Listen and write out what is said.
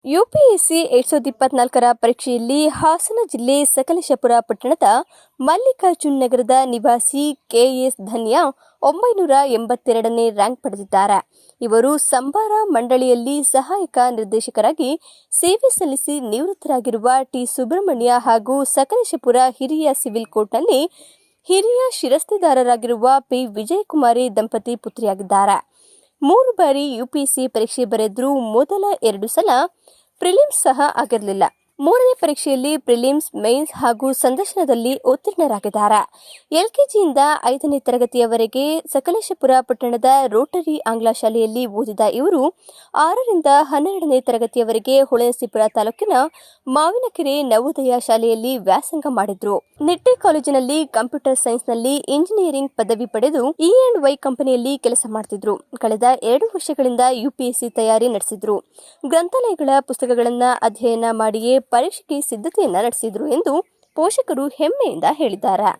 UPSC 2024ರ ಪರೀಕ್ಷೆಯಲ್ಲಿ ಹಾಸನ ಜಿಲ್ಲೆ ಸಕಲೇಶಪುರ ಪಟ್ಟಣದ ಮಲ್ಲಿಕಾರ್ಜುನ್ ನಗರದ ನಿವಾಸಿ ಕೆಎಸ್ ಧನ್ಯ 982ನೇ ರ್ಯಾಂಕ್ ಪಡೆದಿದ್ದಾರೆ. ಇವರು ಸಂಬಾರ ಮಂಡಳಿಯಲ್ಲಿ ಸಹಾಯಕ ನಿರ್ದೇಶಕರಾಗಿ ಸೇವೆ ಸಲ್ಲಿಸಿ ನಿವೃತ್ತರಾಗಿರುವ ಟಿ. ಸುಬ್ರಹ್ಮಣ್ಯ ಹಾಗೂ ಸಕಲೇಶಪುರ ಹಿರಿಯ ಸಿವಿಲ್ ಕೋರ್ಟ್ನಲ್ಲಿ ಹಿರಿಯ ಶಿರಸ್ತೆದಾರರಾಗಿರುವ ಪಿ. ವಿಜಯಕುಮಾರಿ ದಂಪತಿ ಪುತ್ರಿಯಾಗಿದ್ದಾರೆ. 3 ಬಾರಿ ಯುಪಿಎಸ್ಸಿ ಪರೀಕ್ಷೆ ಬರೆದರೂ ಮೊದಲ 2 ಸಲ ಪ್ರಿಲಿಮ್ಸ್ ಸಹ ಆಗಿರಲಿಲ್ಲ. 3ನೇ ಪರೀಕ್ಷೆಯಲ್ಲಿ ಪ್ರಿಲಿಮ್ಸ್, ಮೇನ್ಸ್ ಹಾಗೂ ಸಂದರ್ಶನದಲ್ಲಿ ಉತ್ತೀರ್ಣರಾಗಿದ್ದಾರೆ. ಎಲ್ಕೆಜಿಯಿಂದ 5ನೇ ತರಗತಿಯವರೆಗೆ ಸಕಲೇಶಪುರ ಪಟ್ಟಣದ ರೋಟರಿ ಆಂಗ್ಲ ಶಾಲೆಯಲ್ಲಿ ಓದಿದ ಇವರು 6ರಿಂದ 12ನೇ ತರಗತಿಯವರೆಗೆ ಹೊಳೆನರಸೀಪುರ ತಾಲೂಕಿನ ಮಾವಿನಕೆರೆ ನವೋದಯ ಶಾಲೆಯಲ್ಲಿ ವ್ಯಾಸಂಗ ಮಾಡಿದ್ರು. ನಿಟ್ಟೆ ಕಾಲೇಜಿನಲ್ಲಿ ಕಂಪ್ಯೂಟರ್ ಸೈನ್ಸ್ನಲ್ಲಿ ಇಂಜಿನಿಯರಿಂಗ್ ಪದವಿ ಪಡೆದು E&Y ಕಂಪನಿಯಲ್ಲಿ ಕೆಲಸ ಮಾಡ್ತಿದ್ರು. ಕಳೆದ 2 ವರ್ಷಗಳಿಂದ ಯುಪಿಎಸ್ಸಿ ತಯಾರಿ ನಡೆಸಿದ್ರು. ಗ್ರಂಥಾಲಯಗಳ ಪುಸ್ತಕಗಳನ್ನು ಅಧ್ಯಯನ ಮಾಡಿಯೇ ಪರೀಕ್ಷೆಗೆ ಸಿದ್ಧತೆಯನ್ನ ನಡೆಸಿದ್ರು ಎಂದು ಪೋಷಕರು ಹೆಮ್ಮೆಯಿಂದ ಹೇಳಿದ್ದಾರೆ.